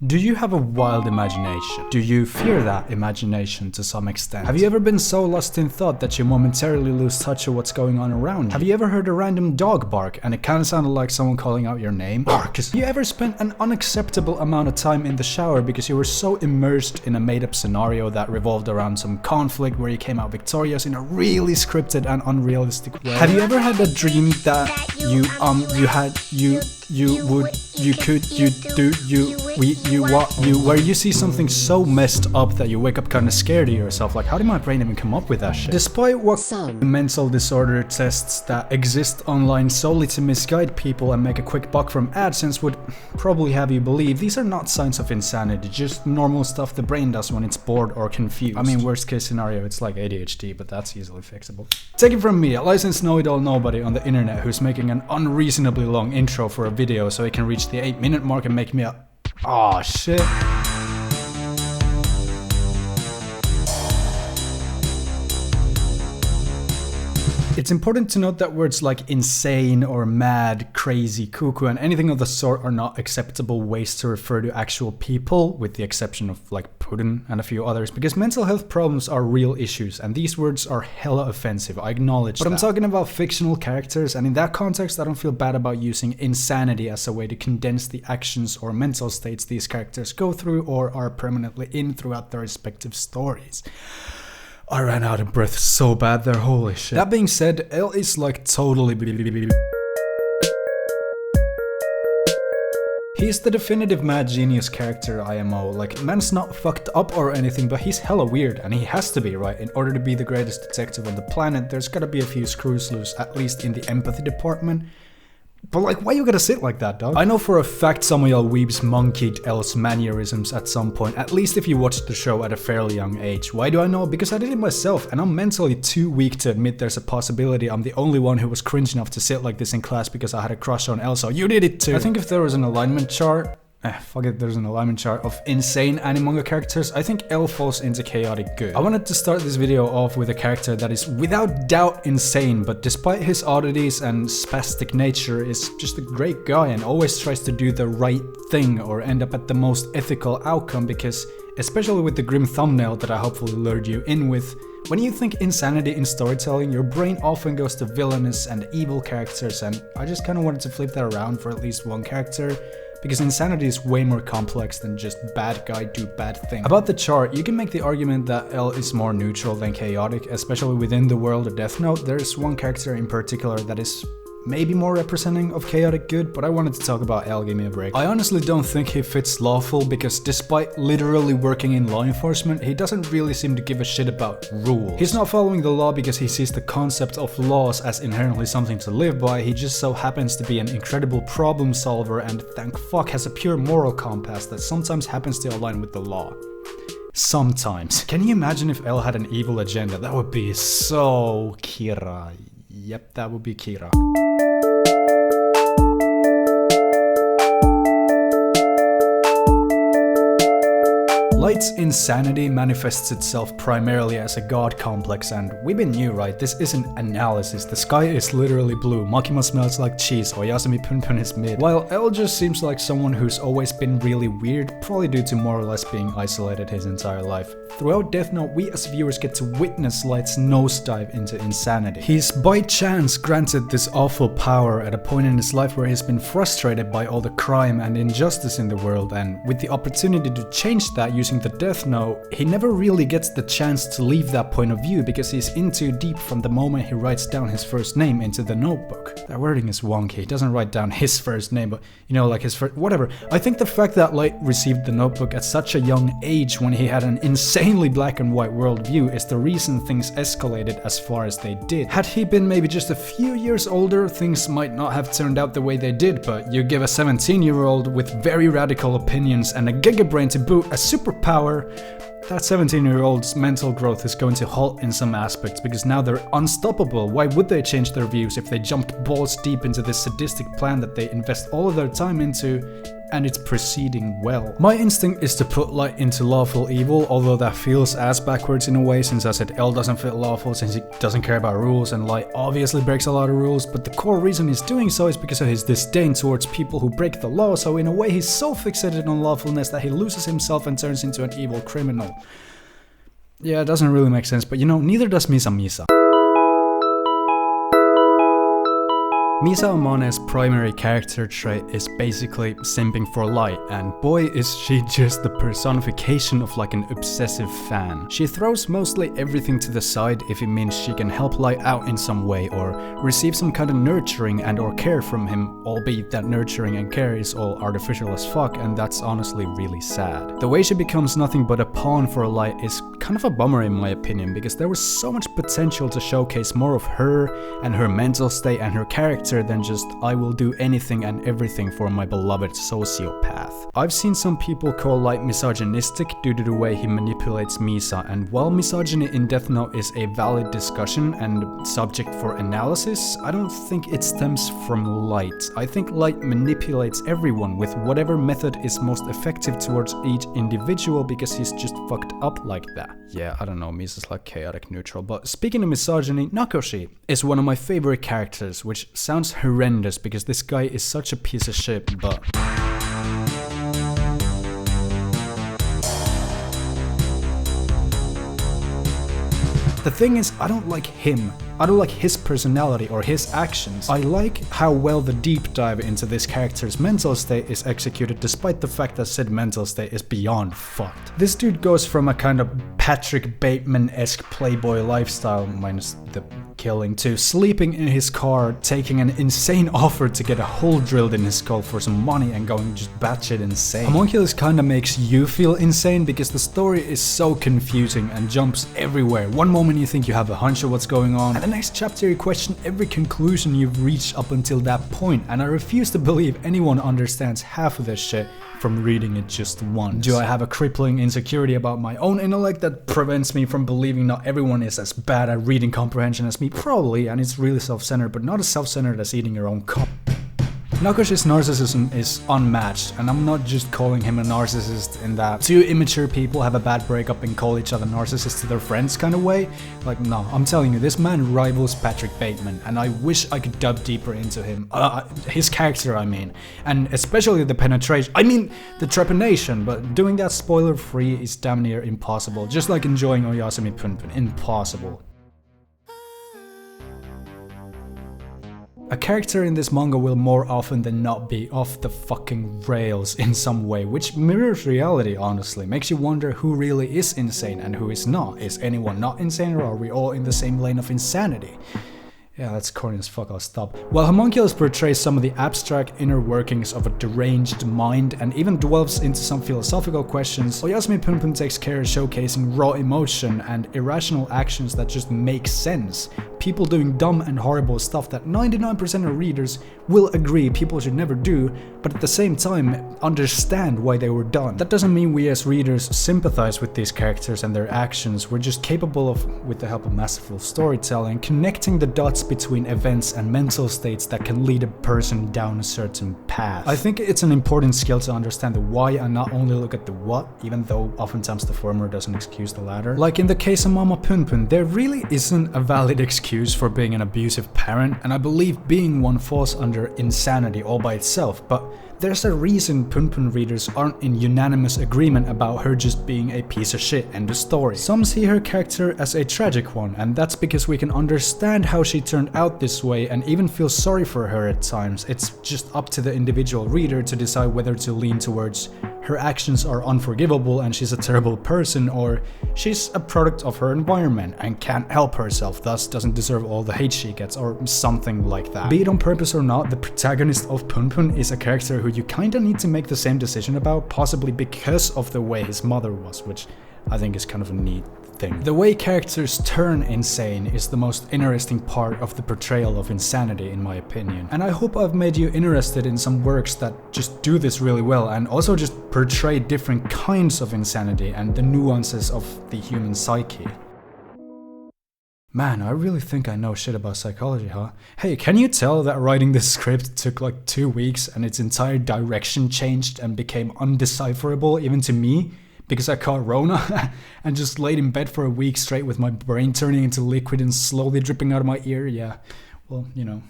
Do you have a wild imagination? Do you fear that imagination to some extent? Have you ever been so lost in thought that you momentarily lose touch of what's going on around you? Have you ever heard a random dog bark and it kind of sounded like someone calling out your name? Barks. Have you ever spent an unacceptable amount of time in the shower because you were so immersed in a made-up scenario that revolved around some conflict where you came out victorious in a really scripted and unrealistic way? Have you ever had a dream that where you see something so messed up that you wake up kind of scared of yourself, like how did my brain even come up with that shit? Despite what mental disorder tests that exist online solely to misguide people and make a quick buck from AdSense would probably have you believe, these are not signs of insanity, just normal stuff the brain does when it's bored or confused. I mean, worst case scenario, it's like ADHD, but that's easily fixable. Take it from me, a licensed know-it-all nobody on the internet who's making an unreasonably long intro for a video so he can reach the 8-minute mark and make me a aw shit. It's important to note that words like insane or mad, crazy, cuckoo, and anything of the sort are not acceptable ways to refer to actual people, with the exception of like Putin and a few others, because mental health problems are real issues, and these words are hella offensive, I acknowledge that. But I'm talking about fictional characters, and in that context I don't feel bad about using insanity as a way to condense the actions or mental states these characters go through or are permanently in throughout their respective stories. I ran out of breath so bad there, holy shit. That being said, L is like totally he's the definitive mad genius character IMO, like man's not fucked up or anything, but he's hella weird, and he has to be, right? In order to be the greatest detective on the planet, there's gotta be a few screws loose, at least in the empathy department. But like, why you gotta sit like that, dog? I know for a fact some of y'all weebs monkeyed L's mannerisms at some point, at least if you watched the show at a fairly young age. Why do I know? Because I did it myself, and I'm mentally too weak to admit there's a possibility I'm the only one who was cringe enough to sit like this in class because I had a crush on L, so you did it too. I think if there was an alignment chart, there's an alignment chart of insane anime characters, I think L falls into chaotic good. I wanted to start this video off with a character that is without doubt insane, but despite his oddities and spastic nature is just a great guy and always tries to do the right thing or end up at the most ethical outcome, because especially with the grim thumbnail that I hopefully lured you in with, when you think insanity in storytelling, your brain often goes to villainous and evil characters, and I just kinda wanted to flip that around for at least one character, because insanity is way more complex than just bad guy do bad thing. About the chart, you can make the argument that L is more neutral than chaotic, especially within the world of Death Note. There's one character in particular that is maybe more representing of chaotic good, but I wanted to talk about L, give me a break. I honestly don't think he fits lawful, because despite literally working in law enforcement, he doesn't really seem to give a shit about rules. He's not following the law because he sees the concept of laws as inherently something to live by, he just so happens to be an incredible problem solver and thank fuck has a pure moral compass that sometimes happens to align with the law. Sometimes. Can you imagine if L had an evil agenda? That would be so Kira. Yep, that would be Kira. Light's insanity manifests itself primarily as a god complex, and we've been new, right? This isn't analysis, the sky is literally blue, Makima smells like cheese, Oyasumi Punpun is mid. While L just seems like someone who's always been really weird, probably due to more or less being isolated his entire life. Throughout Death Note, we as viewers get to witness Light's nosedive into insanity. He's by chance granted this awful power at a point in his life where he's been frustrated by all the crime and injustice in the world, and with the opportunity to change that using the Death Note, he never really gets the chance to leave that point of view because he's in too deep from the moment he writes down his first name into the notebook. That wording is wonky, he doesn't write down his first name, but you know, like his first, whatever. I think the fact that Light received the notebook at such a young age when he had an insanely black and white worldview is the reason things escalated as far as they did. Had he been maybe just a few years older, things might not have turned out the way they did, but you give a 17-year-old with very radical opinions and a gigabrain to boot a superpower, that 17-year-old's mental growth is going to halt in some aspects because now they're unstoppable. Why would they change their views if they jumped balls deep into this sadistic plan that they invest all of their time into and it's proceeding well. My instinct is to put Light into lawful evil, although that feels as backwards in a way, since I said L doesn't fit lawful since he doesn't care about rules, and Light obviously breaks a lot of rules, but the core reason he's doing so is because of his disdain towards people who break the law, so in a way he's so fixated on lawfulness that he loses himself and turns into an evil criminal. Yeah, it doesn't really make sense, but you know, neither does Misa. Misa Amane's primary character trait is basically simping for Light, and boy is she just the personification of like an obsessive fan. She throws mostly everything to the side if it means she can help Light out in some way or receive some kind of nurturing and or care from him, albeit that nurturing and care is all artificial as fuck, and that's honestly really sad. The way she becomes nothing but a pawn for Light is kind of a bummer in my opinion, because there was so much potential to showcase more of her and her mental state and her character than just I will do anything and everything for my beloved sociopath. I've seen some people call Light misogynistic due to the way he manipulates Misa, and while misogyny in Death Note is a valid discussion and subject for analysis, I don't think it stems from Light. I think Light manipulates everyone with whatever method is most effective towards each individual because he's just fucked up like that. Yeah, I don't know, Misa's like chaotic neutral, but speaking of misogyny, Nakoshi is one of my favorite characters, which sounds horrendous because this guy is such a piece of shit, but the thing is, I don't like him. I don't like his personality or his actions. I like how well the deep dive into this character's mental state is executed, despite the fact that said mental state is beyond fucked. This dude goes from a kind of Patrick Bateman-esque playboy lifestyle, minus the killing, to sleeping in his car, taking an insane offer to get a hole drilled in his skull for some money and going just batshit insane. Homunculus kinda makes you feel insane because the story is so confusing and jumps everywhere. One moment you think you have a hunch of what's going on, and the next chapter you question every conclusion you've reached up until that point, and I refuse to believe anyone understands half of this shit from reading it just once. Do I have a crippling insecurity about my own intellect that prevents me from believing not everyone is as bad at reading comprehension as me? Probably, and it's really self-centered, but not as self-centered as eating your own cock. Nakoshi's narcissism is unmatched, and I'm not just calling him a narcissist in that two immature people have a bad breakup and call each other narcissists to their friends kind of way. Like, no, I'm telling you, this man rivals Patrick Bateman, and I wish I could delve deeper into him. His character, I mean. And especially the penetration, I mean, the trepanation, but doing that spoiler-free is damn near impossible. Just like enjoying Oyasumi Punpun, impossible. A character in this manga will more often than not be off the fucking rails in some way, which mirrors reality honestly, makes you wonder who really is insane and who is not. Is anyone not insane, or are we all in the same lane of insanity? Yeah, that's corny as fuck, I'll stop. While Homunculus portrays some of the abstract inner workings of a deranged mind and even delves into some philosophical questions, Oyasumi Punpun takes care of showcasing raw emotion and irrational actions that just make sense. People doing dumb and horrible stuff that 99% of readers will agree people should never do, but at the same time understand why they were done. That doesn't mean we as readers sympathize with these characters and their actions, we're just capable of, with the help of masterful storytelling, connecting the dots between events and mental states that can lead a person down a certain path. I think it's an important skill to understand the why and not only look at the what, even though oftentimes the former doesn't excuse the latter. Like in the case of Mama Punpun, there really isn't a valid excuse for being an abusive parent, and I believe being one falls under insanity all by itself, but there's a reason Punpun readers aren't in unanimous agreement about her just being a piece of shit, end of story. Some see her character as a tragic one, and that's because we can understand how she turned out this way and even feel sorry for her at times. It's just up to the individual reader to decide whether to lean towards her actions are unforgivable and she's a terrible person, or she's a product of her environment and can't help herself, thus doesn't deserve all the hate she gets, or something like that. Be it on purpose or not, the protagonist of Punpun is a character who you kinda need to make the same decision about, possibly because of the way his mother was, which I think is kind of a neat thing. The way characters turn insane is the most interesting part of the portrayal of insanity, in my opinion. And I hope I've made you interested in some works that just do this really well and also just portray different kinds of insanity and the nuances of the human psyche. Man, I really think I know shit about psychology, huh? Hey, can you tell that writing this script took like 2 weeks and its entire direction changed and became undecipherable even to me? Because I caught Rona and just laid in bed for a week straight with my brain turning into liquid and slowly dripping out of my ear? Yeah, well, you know.